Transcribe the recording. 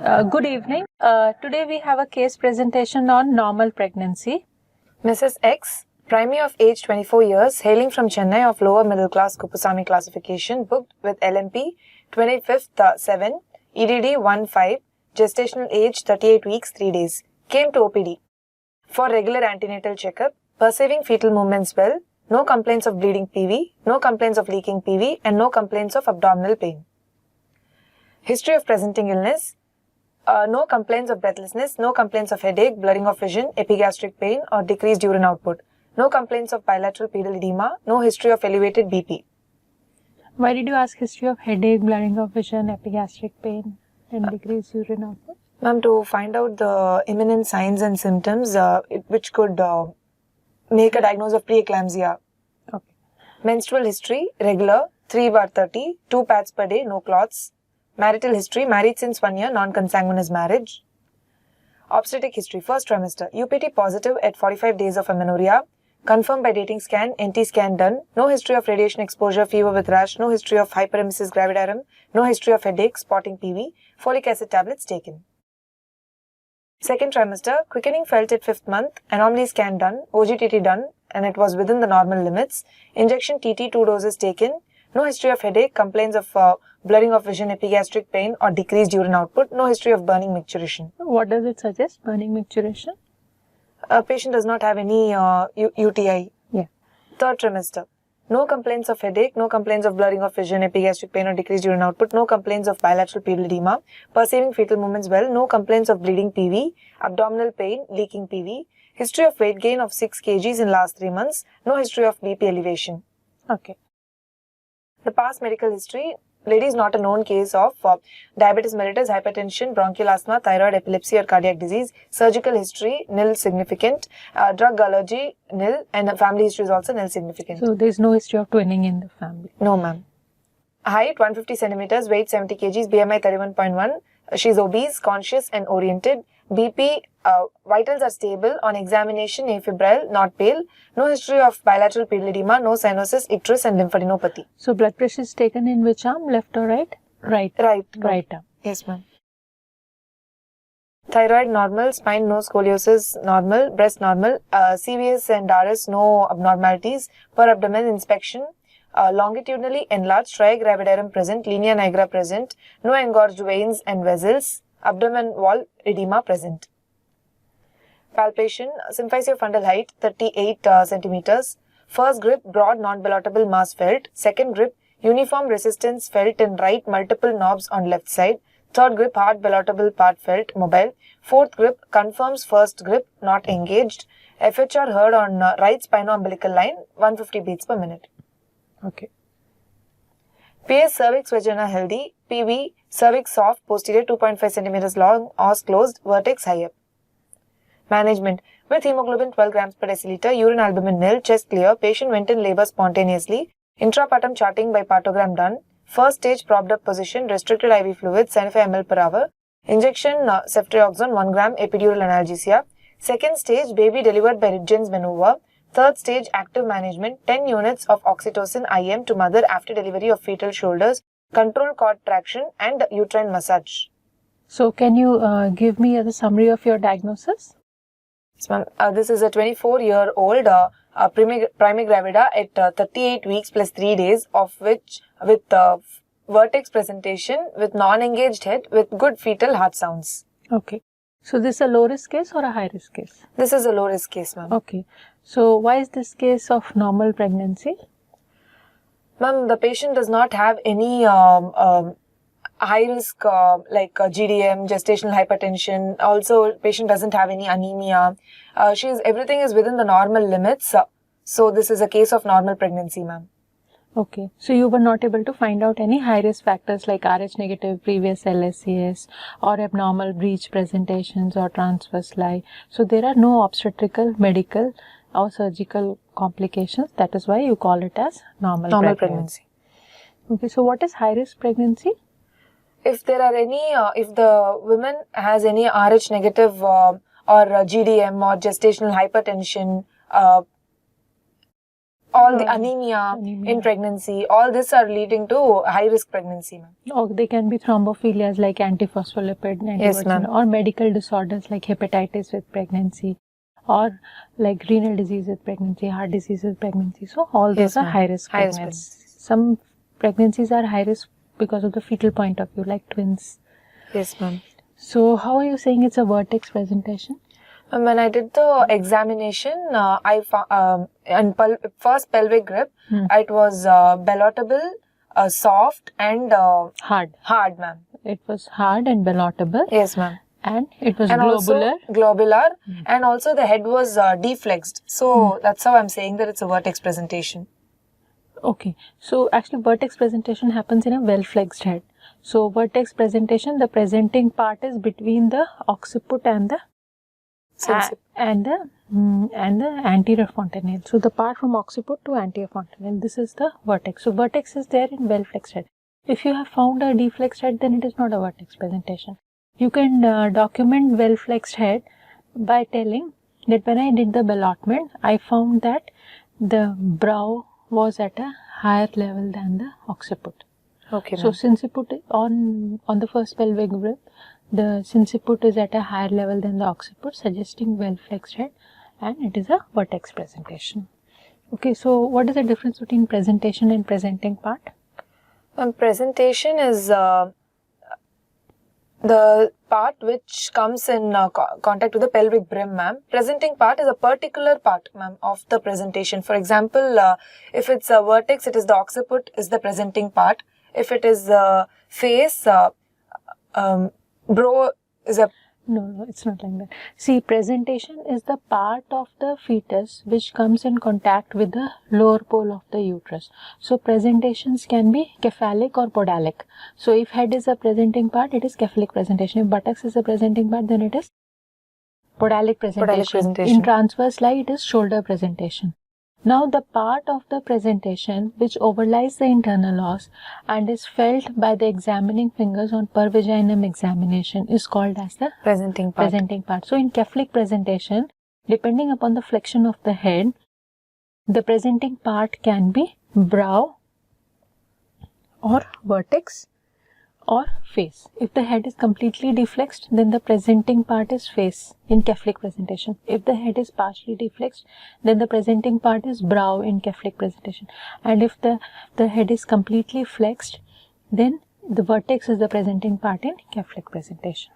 Good evening. Today we have a case presentation on normal pregnancy. Mrs. X, primary of age 24 years, hailing from Chennai of lower middle class Kupusami classification, booked with LMP 25th 7, EDD 15, gestational age 38 weeks 3 days. Came to OPD for regular antenatal checkup, perceiving fetal movements well, no complaints of bleeding PV, no complaints of leaking PV, and no complaints of abdominal pain. History of presenting illness. No complaints of breathlessness, no complaints of headache, blurring of vision, epigastric pain or decreased urine output. No complaints of bilateral pedal edema, no history of elevated BP. Why did you ask history of headache, blurring of vision, epigastric pain and decreased urine output? Ma'am, to find out the imminent signs and symptoms which could make a diagnosis of preeclampsia. Okay. Menstrual history, regular, 3/30, 2 pads per day, no clots. Marital history, married since 1 year, non-consanguineous marriage. Obstetric history, first trimester, UPT positive at 45 days of amenorrhea, confirmed by dating scan, NT scan done, no history of radiation exposure, fever with rash, no history of hyperemesis gravidarum, no history of headache, spotting PV, folic acid tablets taken. Second trimester, quickening felt at 5th month, anomaly scan done, OGTT done, and it was within the normal limits. Injection TT 2 doses taken, no history of headache, complaints of blurring of vision, epigastric pain or decreased urine output, no history of burning micturition. What does it suggest, burning micturition? Patient does not have any UTI. Yeah. Third trimester, no complaints of headache, no complaints of blurring of vision, epigastric pain or decreased urine output, no complaints of bilateral pedal edema, perceiving fetal movements well, no complaints of bleeding PV, abdominal pain, leaking PV, history of weight gain of 6 kgs in last 3 months, no history of BP elevation. Okay. The past medical history, lady is not a known case of diabetes mellitus, hypertension, bronchial asthma, thyroid, epilepsy or cardiac disease. Surgical history, nil significant. Drug allergy, nil. And family history is also nil significant. So there is no history of twinning in the family? No, ma'am. Height 150 centimeters, weight 70 kgs, BMI 31.1. She is obese, conscious and oriented. BP, vitals are stable. On examination, afebrile, not pale. No history of bilateral pedal edema, no cyanosis, icterus and lymphadenopathy. So blood pressure is taken in which arm, left or right? Right. Right. Right arm. Yes, ma'am. Thyroid normal, spine no scoliosis normal, breast normal, CVS and RS no abnormalities, per abdomen inspection, longitudinally enlarged trigravidarum present, linea nigra present, no engorged veins and vessels, abdomen wall edema present. Palpation, symphysiofundal height 38 centimeters. First grip, broad non-ballotable mass felt. Second grip, uniform resistance felt in right, multiple knobs on left side. Third grip, hard ballotable part felt, mobile. Fourth grip, confirms first grip, not engaged. FHR heard on right spino-umbilical line, 150 beats per minute. Okay. PS cervix vagina healthy. PV cervix soft, posterior 2.5 centimeters long, os closed, vertex high up. Management. With hemoglobin 12 grams per deciliter, urine albumin nil, chest clear, patient went in labor spontaneously, intrapartum charting by partogram done, first stage propped up position, restricted IV fluid, 75 ml per hour, injection ceftriaxone 1 gram, epidural analgesia, second stage baby delivered by Ridgen's maneuver, third stage active management, 10 units of oxytocin IM to mother after delivery of fetal shoulders, control cord traction and uterine massage. So can you give me the summary of your diagnosis? This is a 24-year-old primary gravida at 38 weeks plus 3 days, of which with vertex presentation, with non-engaged head, with good fetal heart sounds. Okay. So this is a low risk case or a high risk case? This is a low risk case, ma'am. Okay. So why is this case of normal pregnancy? Ma'am, the patient does not have any high risk like GDM, gestational hypertension. Also, patient doesn't have any anemia. Everything is within the normal limits. So this is a case of normal pregnancy, ma'am. Okay. So you were not able to find out any high risk factors like Rh negative, previous LSCS or abnormal breech presentations or transverse lie. So there are no obstetrical, medical or surgical complications. That is why you call it as normal pregnancy. Okay. So what is high risk pregnancy? If there are any, if the woman has any Rh negative or GDM or gestational hypertension, all the anemia in pregnancy, all this are leading to high risk pregnancy, ma'am. Or they can be thrombophilias like antiphospholipid, Yes, ma'am. or medical disorders like hepatitis with pregnancy, or like renal disease with pregnancy, heart disease with pregnancy. So all those are high risk pregnancies. Some pregnancies are high risk because of the fetal point of view, like twins. Yes, ma'am. So how are you saying it's a vertex presentation? When I did the examination, I found in first pelvic grip, it was ballotable, soft and Hard. Hard, ma'am. It was hard and ballotable. Yes, ma'am. And it was And globular. also globular, and also the head was deflexed. So that's how I'm saying that it's a vertex presentation. Okay, so actually vertex presentation happens in a well-flexed head. So vertex presentation, the presenting part is between the occiput and the and the anterior fontanelle. So the part from occiput to anterior fontanelle, this is the vertex. So vertex is there in well-flexed head. If you have found a deflexed head, then it is not a vertex presentation. You can document well-flexed head by telling that when I did the ballotment, I found that the brow was at a higher level than the occiput. Okay, So sinciput on the first pelvic grip, the sinciput is at a higher level than the occiput, suggesting well-flexed head, and it is a vertex presentation. Okay, so what is the difference between presentation and presenting part? Presentation is the part which comes in contact with the pelvic brim, ma'am. Presenting part is a particular part, ma'am, of the presentation. For example, if it's a vertex, it is the occiput is the presenting part. If it is face, brow is a... No, it's not like that. See, presentation is the part of the fetus which comes in contact with the lower pole of the uterus. So, presentations can be cephalic or podalic. So, if head is a presenting part, it is cephalic presentation. If buttocks is a presenting part, then it is podalic presentation. In transverse lie, it is shoulder presentation. Now, the part of the presentation which overlies the internal os and is felt by the examining fingers on per vaginum examination is called as the presenting part. So, in cephalic presentation, depending upon the flexion of the head, the presenting part can be brow or vertex or face. If the head is completely deflexed, then the presenting part is face in cephalic presentation. If the head is partially deflexed, then the presenting part is brow in cephalic presentation. And if the head is completely flexed, then the vertex is the presenting part in cephalic presentation.